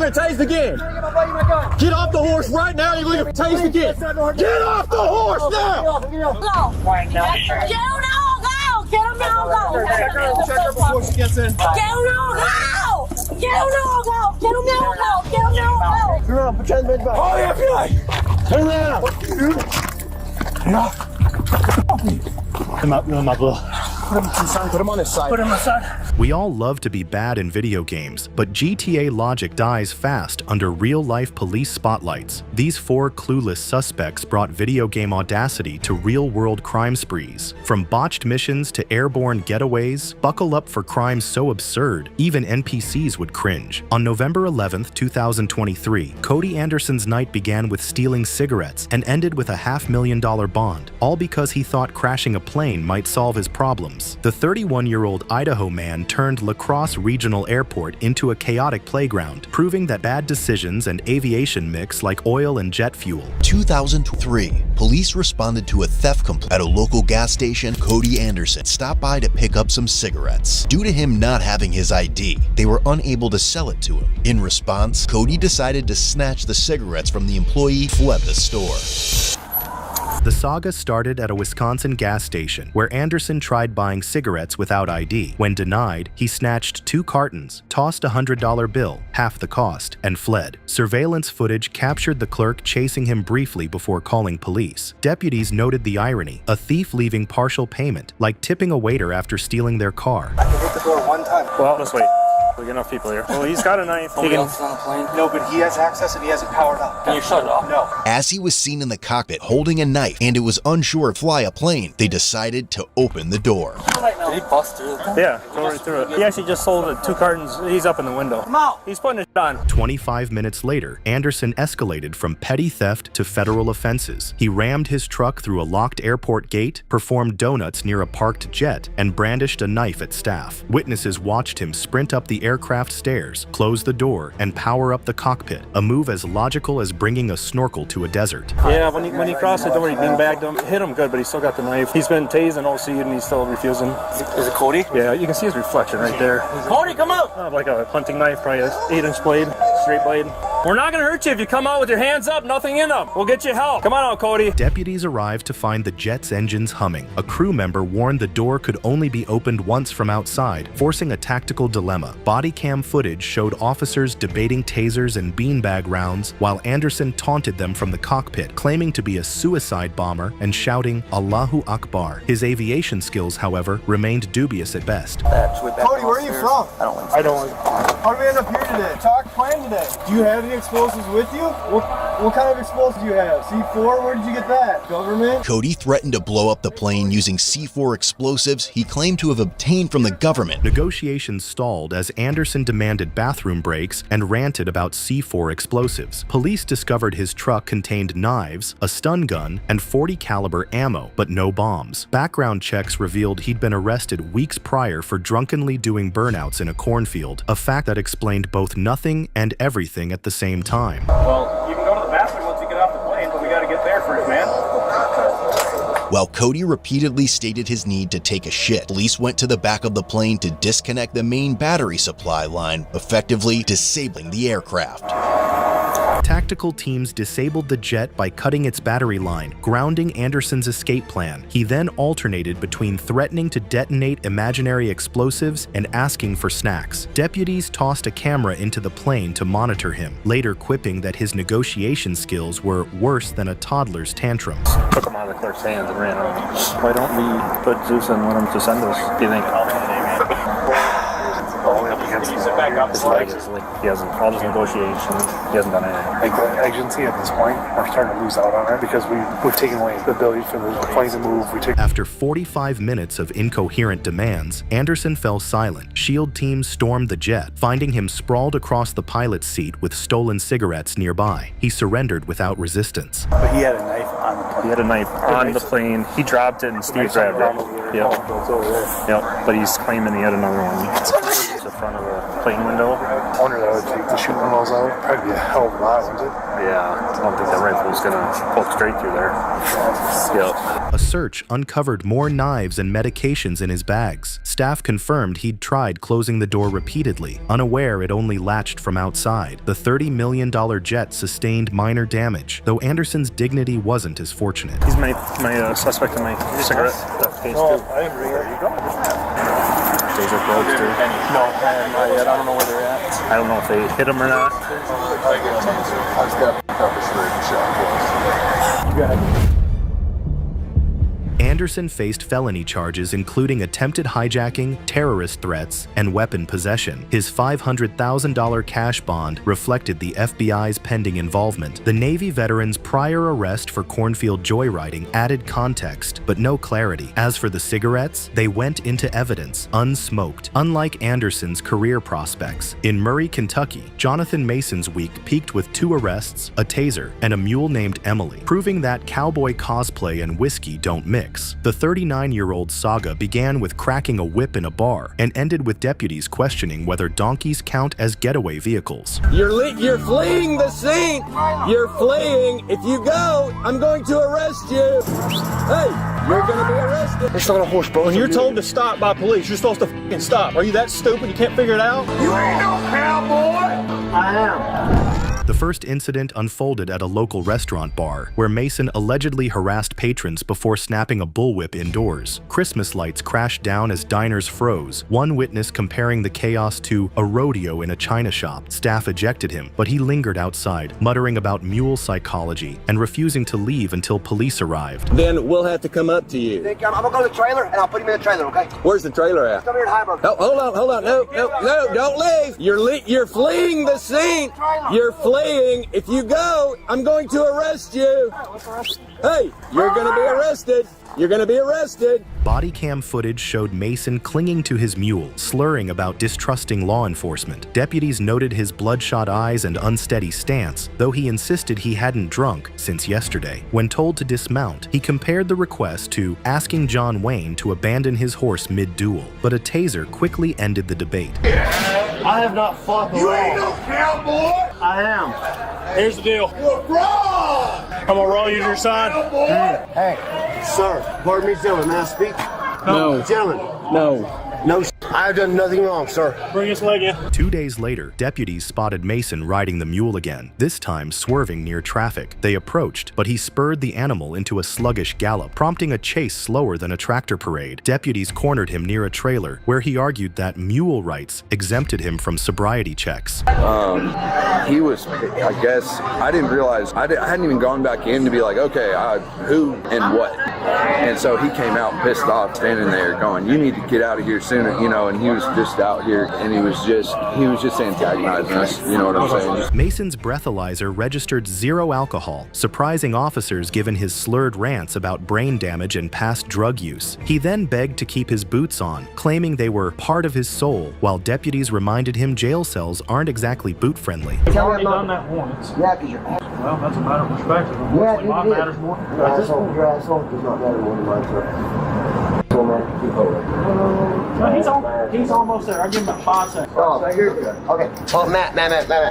gonna taste again. Get off the horse right now. You're gonna taste again. Get off the horse now. Get him now, go. Get him now, go. Check her before she gets in. Get him now, go. Get him now, go. Get him now, go. Get him now, go. Turn around. Put your hands behind your back. Oh, yeah, turn around. Put him up, Will. Put him on his side. Put him on his side. We all love to be bad in video games, but GTA logic dies fast under real-life police spotlights. These four clueless suspects brought video game audacity to real-world crime sprees. From botched missions to airborne getaways, buckle up for crimes so absurd, even NPCs would cringe. On November 11th, 2023, Cody Anderson's night began with stealing cigarettes and ended with a $500,000 bond, all because he thought crashing a plane might solve his problems. The 31-year-old Idaho man turned La Crosse Regional Airport into a chaotic playground, proving that bad decisions and aviation mix like oil and jet fuel. 2003, police responded to a theft complaint at a local gas station. Cody Anderson stopped by to pick up some cigarettes. Due to him not having his ID, they were unable to sell it to him. In response, Cody decided to snatch the cigarettes from the employee who fled the store. The saga started at a Wisconsin gas station, where Anderson tried buying cigarettes without ID. When denied, he snatched 2 cartons, tossed a $100 bill, half the cost, and fled. Surveillance footage captured the clerk chasing him briefly before calling police. Deputies noted the irony, a thief leaving partial payment, like tipping a waiter after stealing their car. I can hit the door one time. Well, let's wait. We got enough people here. Well, he's got a knife. Nobody else is on the plane? No, but he has access and he has it powered up. Can you shut it off? No. As he was seen in the cockpit holding a knife and it was unsure to fly a plane, they decided to open the door. Did he bust through it? Yeah, go right through it. He actually just sold it 2 cartons. He's up in the window. Come out. He's putting it on. 25 minutes later, Anderson escalated from petty theft to federal offenses. He rammed his truck through a locked airport gate, performed donuts near a parked jet, and brandished a knife at staff. Witnesses watched him sprint up the aircraft stairs, close the door, and power up the cockpit, a move as logical as bringing a snorkel to a desert. Yeah, when he crossed the door, he beanbagged him. Hit him good, but he still got the knife. He's been tased and OC'd and he's still refusing. Is it Cody? Yeah, you can see his reflection right there. Cody, come out! Like a hunting knife, probably an 8-inch blade, straight blade. We're not gonna hurt you if you come out with your hands up, nothing in them. We'll get you help. Come on out, Cody. Deputies arrived to find the jet's engines humming. A crew member warned the door could only be opened once from outside, forcing a tactical dilemma. Body cam footage showed officers debating tasers and beanbag rounds while Anderson taunted them from the cockpit, claiming to be a suicide bomber and shouting Allahu Akbar. His aviation skills, however, remained dubious at best. Cody, where are you from? I don't. How did we end up here today? Talk plan today. Do you have any explosives with you? What kind of explosives do you have? C4? Where did you get that? Government? Cody threatened to blow up the plane using C4 explosives he claimed to have obtained from the government. Negotiations stalled as Anderson demanded bathroom breaks and ranted about C4 explosives. Police discovered his truck contained knives, a stun gun, and .40 caliber ammo, but no bombs. Background checks revealed he'd been arrested weeks prior for drunkenly doing burnouts in a cornfield, a fact that explained both nothing and everything at the same time. Well, you can go to the bathroom once you get off the plane, but we gotta get there first, man. While Cody repeatedly stated his need to take a shit, police went to the back of the plane to disconnect the main battery supply line, effectively disabling the aircraft. Tactical teams disabled the jet by cutting its battery line, grounding Anderson's escape plan. He then alternated between threatening to detonate imaginary explosives and asking for snacks. Deputies tossed a camera into the plane to monitor him, later quipping that his negotiation skills were worse than a toddler's tantrums. Took him out of the clerk's hands and ran off. Why don't we put Zeus and let him to send us? Do you think? His leg is like, he hasn't, all his negotiations, he hasn't done anything. Like the agency at this point, we're starting to lose out on it because we've taken away the ability for the plane to move. After 45 minutes of incoherent demands, Anderson fell silent. SHIELD teams stormed the jet, finding him sprawled across the pilot's seat with stolen cigarettes nearby. He surrendered without resistance. But he had a knife on the plane. He had a knife on the plane. He dropped it and Steve grabbed it. Yep. Yep. But he's claiming he had another one. It's the front of the plane window. I wonder that would take the shooting walls out. Probably be a hell of a lot, wouldn't it? Yeah, I don't think that rifle's gonna poke straight through there. Yep. A search uncovered more knives and medications in his bags. Staff confirmed he'd tried closing the door repeatedly, unaware it only latched from outside. The $30 million jet sustained minor damage, though Anderson's dignity wasn't as fortunate. He's my suspect in my cigarette theft case, too. I didn't bring it. There you go. Those are broke, too. No, not yet. I don't know where they're at. I don't know if they hit him or not. You got it. Anderson faced felony charges including attempted hijacking, terrorist threats, and weapon possession. His $500,000 cash bond reflected the FBI's pending involvement. The Navy veteran's prior arrest for cornfield joyriding added context, but no clarity. As for the cigarettes, they went into evidence, unsmoked. Unlike Anderson's career prospects, in Murray, Kentucky, Jonathan Mason's week peaked with 2 arrests, a taser, and a mule named Emily, proving that cowboy cosplay and whiskey don't mix. The 39-year-old saga began with cracking a whip in a bar and ended with deputies questioning whether donkeys count as getaway vehicles. You're fleeing the scene! You're fleeing! If you go, I'm going to arrest you! Hey, you're gonna be arrested! It's not a horse, bro. When you're told to stop by police, you're supposed to f***ing stop. Are you that stupid you can't figure it out? You ain't no cowboy! I am. The first incident unfolded at a local restaurant bar, where Mason allegedly harassed patrons before snapping a bullwhip indoors. Christmas lights crashed down as diners froze, one witness comparing the chaos to a rodeo in a china shop. Staff ejected him, but he lingered outside, muttering about mule psychology and refusing to leave until police arrived. Then we'll have to come up to you. I'm gonna go to the trailer and I'll put him in the trailer, okay? Where's the trailer at? It's over here at Hyberg. Oh, hold on. No, don't leave. You're fleeing the scene. You're fleeing. If you go, I'm going to arrest you. Hey, you're going to be arrested. You're going to be arrested. Body cam footage showed Mason clinging to his mule, slurring about distrusting law enforcement. Deputies noted his bloodshot eyes and unsteady stance, though he insisted he hadn't drunk since yesterday. When told to dismount, he compared the request to asking John Wayne to abandon his horse mid-duel, but a taser quickly ended the debate. I have not fought the law. You ain't no cowboy. I am. Here's the deal. You're wrong. I'm gonna roll you to your side. Hey, sir, pardon me, gentlemen, may I speak? No. Gentlemen. No. No, I have done nothing wrong, sir. Bring his leg in. 2 days later, deputies spotted Mason riding the mule again, this time swerving near traffic. They approached, but he spurred the animal into a sluggish gallop, prompting a chase slower than a tractor parade. Deputies cornered him near a trailer, where he argued that mule rights exempted him from sobriety checks. He was, I guess, I didn't realize, I hadn't even gone back in to be like, okay, who and what? And so he came out pissed off, standing there going, you need to get out of here sooner, you know, and he was just out here and he was just antagonizing us, you know what I'm saying? Mason's breathalyzer registered 0 alcohol, surprising officers given his slurred rants about brain damage and past drug use. He then begged to keep his boots on, claiming they were part of his soul, while deputies reminded him jail cells aren't exactly boot-friendly. You've already done that once. Yeah, because you're Well, that's a matter of perspective. Yeah, Unfortunately, mine it is. matters more. Your asshole does not matter more than mine, sir. So, man, keep holding. No, he's almost there. I'll give him about 5 seconds. Oh, you're good. Okay. Oh, Matt.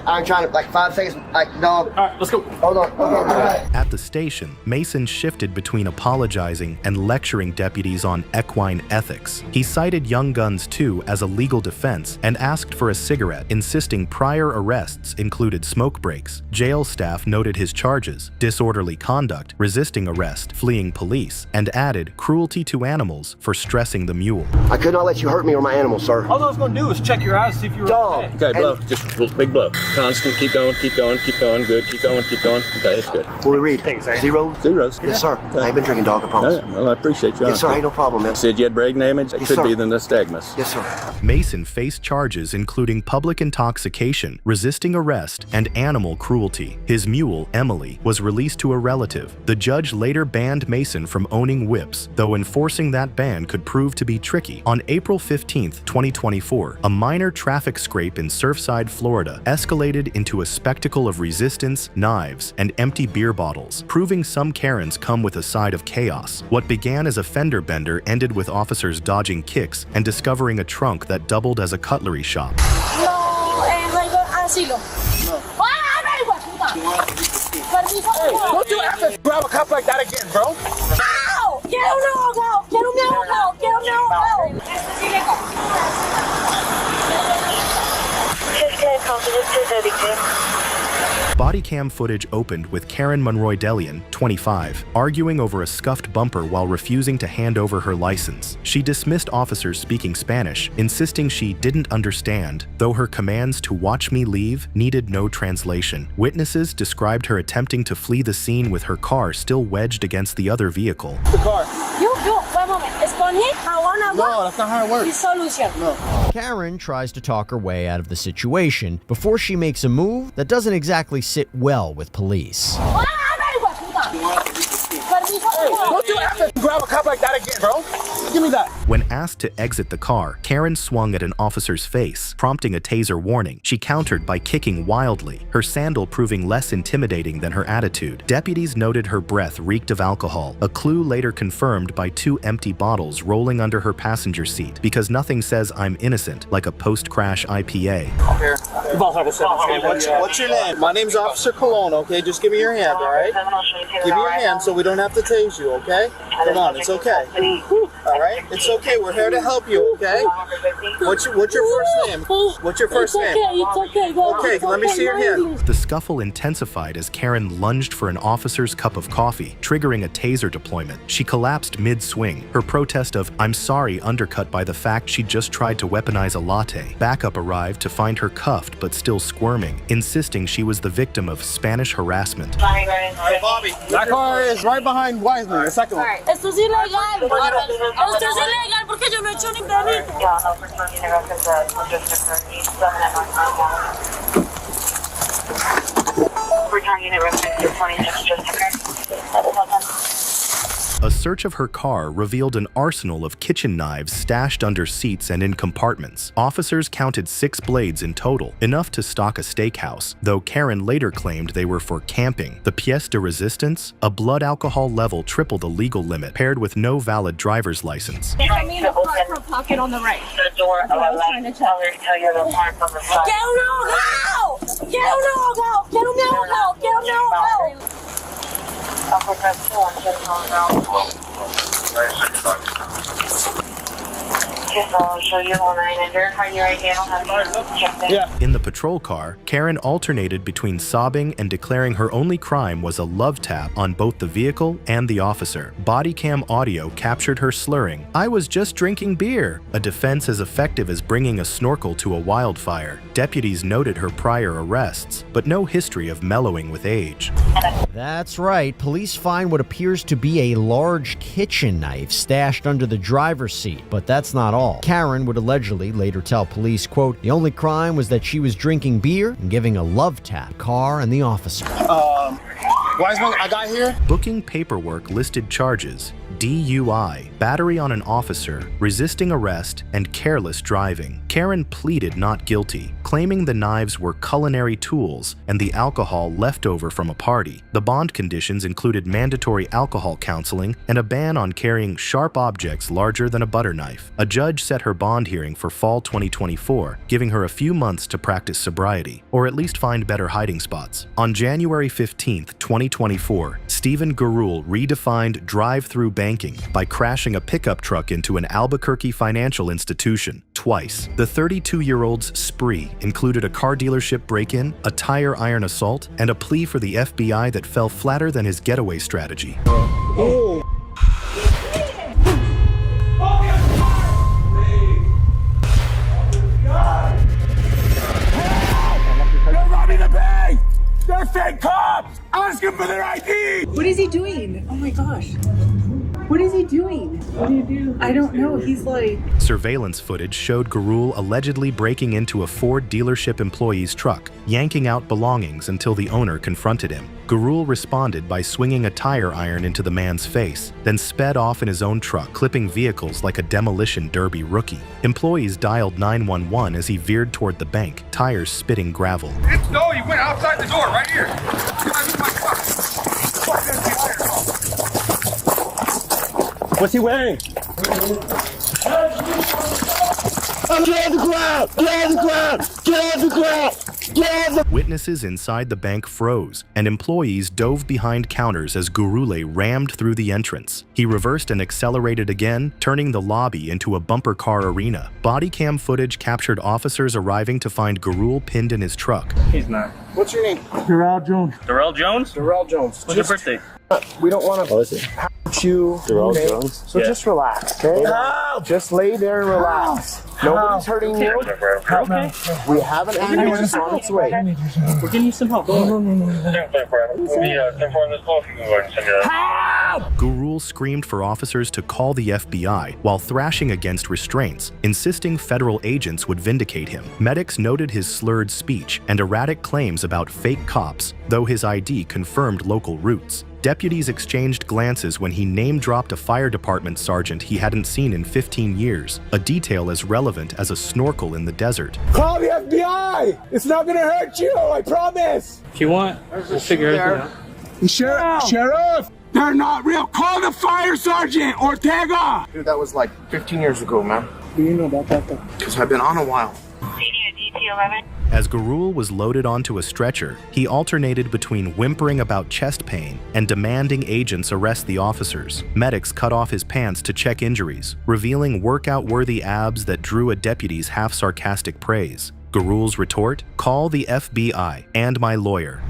I'm trying to, like, 5 seconds, like, dog. All right, let's go. Hold on. Okay. At the station, Mason shifted between apologizing and lecturing deputies on equine ethics. He cited Young Guns 2 as a legal defense and asked for a cigarette, insisting prior arrests included smoke breaks. Jail staff noted his charges: disorderly conduct, resisting arrest, fleeing police, and added cruelty to animals for stressing the mule. I could not let you hurt me or my animals, sir. All I was going to do is check your eyes, see if you were Dog. okay. Okay, blow. Just big blow. Constant. Keep going. Good. Keep going. Okay, it's good. Will we read? Zero? Zeros. Yes, sir. I ain't been drinking, dog, I promise. Yeah, well, I appreciate you. Yes, sir. Ain't no problem, man. Said you had brain damage? It Yes, could sir. be the nystagmus. Yes, sir. Mason faced charges including public intoxication, resisting arrest, and animal cruelty. His mule, Emily, was released to a relative. The judge later banned Mason from owning whips, though enforcing that ban could prove to be tricky. On April 15, 2024, a minor traffic scrape in Surfside, Florida, escalated into a spectacle of resistance, knives, and empty beer bottles, proving some Karens come with a side of chaos. What began as a fender bender ended with officers dodging kicks and discovering a trunk that doubled as a cutlery shop. No! asilo. No. ¡Ah, hijo de puta! Permiso, por favor. Don't you ever grab a cop like that again, bro. ¡Au! ¡Quiero un abogado! ¡Quiero un abogado! ¡Quiero un abogado! Body cam footage opened with Karen Monroy-Delian, 25, arguing over a scuffed bumper while refusing to hand over her license. She dismissed officers speaking Spanish, insisting she didn't understand, though her commands to watch me leave needed no translation. Witnesses described her attempting to flee the scene with her car still wedged against the other vehicle. The car. You, wait a moment. Esponje, jabón, agua. No, that's not how it works. Y solución. No. Karen tries to talk her way out of the situation before she makes a move that doesn't exactly sit well with police. ¡Ah, hijo de puta! Permiso, por favor. Don't you ever grab a cop like that again, bro. Give me that. When asked to exit the car, Karen swung at an officer's face, prompting a taser warning. She countered by kicking wildly, her sandal proving less intimidating than her attitude. Deputies noted her breath reeked of alcohol, a clue later confirmed by 2 empty bottles rolling under her passenger seat, because nothing says I'm innocent like a post-crash IPA. Here. You both have a what's your name? My name's Officer Colon, okay? Just give me your hand, all right? Give me your hand so we don't have to tase you, okay? Come on, it's okay. All right? It's okay. We're here to help you, okay? What's your first name? What's your first name? It's okay. Go. Okay, let me see your hand. The scuffle intensified as Karen lunged for an officer's cup of coffee, triggering a taser deployment. She collapsed mid-swing, her protest of "I'm sorry" undercut by the fact she just tried to weaponize a latte. Backup arrived to find her cuffed but still squirming, insisting she was the victim of Spanish harassment. All right, Bobby. That car is right behind Wiseman, the second one. Esto es ilegal. Esto es ilegal porque yo no he hecho ni delito. A search of her car revealed an arsenal of kitchen knives stashed under seats and in compartments. Officers counted 6 blades in total, enough to stock a steakhouse, though Karen later claimed they were for camping. The pièce de résistance, a blood alcohol level triple the legal limit, paired with no valid driver's license. I mean, the front pocket on the right. The door. I was trying to tell you the part from the side. ¡Quiero un abogado! ¡Quiero un abogado! ¡Quiero un abogado! ¡Quiero un abogado! In the patrol car, Karen alternated between sobbing and declaring her only crime was a love tap on both the vehicle and the officer. Body cam audio captured her slurring, "I was just drinking beer," a defense as effective as bringing a snorkel to a wildfire. Deputies noted her prior arrests, but no history of mellowing with age. That's right, police find what appears to be a large kitchen knife stashed under the driver's seat, but that's not all. Karen would allegedly later tell police, quote, "The only crime was that she was drinking beer and giving a love tap, car and the officer." Wiseman, I got here. Booking paperwork listed charges: DUI, battery on an officer, resisting arrest, and careless driving. Karen pleaded not guilty, claiming the knives were culinary tools and the alcohol left over from a party. The bond conditions included mandatory alcohol counseling and a ban on carrying sharp objects larger than a butter knife. A judge set her bond hearing for fall 2024, giving her a few months to practice sobriety, or at least find better hiding spots. On January 15th, 2024, Stephen Garul redefined drive-through banking by crashing a pickup truck into an Albuquerque financial institution twice. The 32-year-old's spree included a car dealership break-in, a tire iron assault, and a plea for the FBI that fell flatter than his getaway strategy. Oh. They're robbing the bank! They're fake cops! Ask them for their ID! What is he doing? Oh my gosh. What is he doing? What do you do? I don't know. He's like... Surveillance footage showed Garul allegedly breaking into a Ford dealership employee's truck, yanking out belongings until the owner confronted him. Garul responded by swinging a tire iron into the man's face, then sped off in his own truck, clipping vehicles like a demolition derby rookie. Employees dialed 911 as he veered toward the bank, tires spitting gravel. No, you went outside the door, right here. What's he wearing? Get on the ground! Get on the ground! Get on the ground! Witnesses inside the bank froze, and employees dove behind counters as Gurule rammed through the entrance. He reversed and accelerated again, turning the lobby into a bumper car arena. Body cam footage captured officers arriving to find Gurule pinned in his truck. He's not. What's your name? Darrell Jones. Darrell Jones? Darrell Jones. What's your birthday? We don't want to hurt you. Darrell okay? Jones? So just relax, okay? Just lay there and relax. Nobody's hurting you. Okay. We have an ambulance on its way. We're getting you some help. Gurule screamed for officers to call the FBI while thrashing against restraints, insisting federal agents would vindicate him. Medics noted his slurred speech and erratic claims about fake cops, though his ID confirmed local roots. Deputies exchanged glances when he name-dropped a fire department sergeant he hadn't seen in 15 years, a detail as relevant as a snorkel in the desert. Call the FBI! It's not gonna hurt you, I promise! If you want, we'll figure it out. Sheriff! They're not real! Call the fire sergeant, Ortega! Dude, that was like 15 years ago, man. What do you know about that, though? Because I've been on a while. As Gurule was loaded onto a stretcher, he alternated between whimpering about chest pain and demanding agents arrest the officers. Medics cut off his pants to check injuries, revealing workout-worthy abs that drew a deputy's half-sarcastic praise. Gurule's retort? Call the FBI and my lawyer.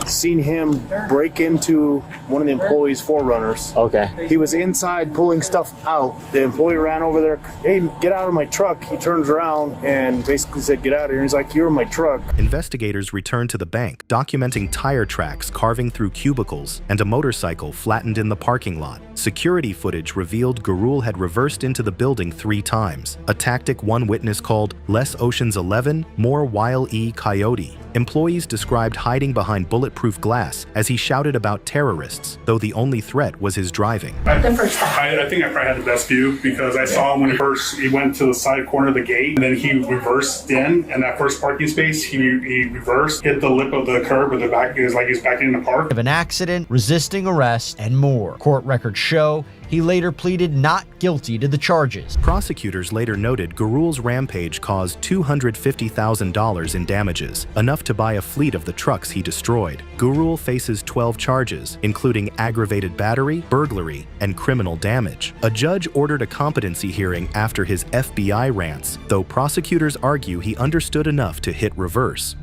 Seen him break into one of the employees' forerunners. Okay. He was inside pulling stuff out. The employee ran over there. Hey, get out of my truck. He turns around and basically said, get out of here. He's like, you're in my truck. Investigators returned to the bank, documenting tire tracks carving through cubicles and a motorcycle flattened in the parking lot. Security footage revealed Gurule had reversed into the building 3 times, a tactic one witness called less Ocean's 11, more Wile E. Coyote. Employees described hiding behind bulletproof glass as he shouted about terrorists, though the only threat was his driving. I think I probably had the best view because I saw him when he went to the side corner of the gate, and then he reversed in that first parking space. He reversed, hit the lip of the curb with the back. It was like he's backing in the park. Of an accident, resisting arrest, and more. Court records show he later pleaded not guilty to the charges. Prosecutors later noted Gurule's rampage caused $250,000 in damages, enough to buy a fleet of the trucks he destroyed. Gurule faces 12 charges, including aggravated battery, burglary, and criminal damage. A judge ordered a competency hearing after his FBI rants, though prosecutors argue he understood enough to hit reverse.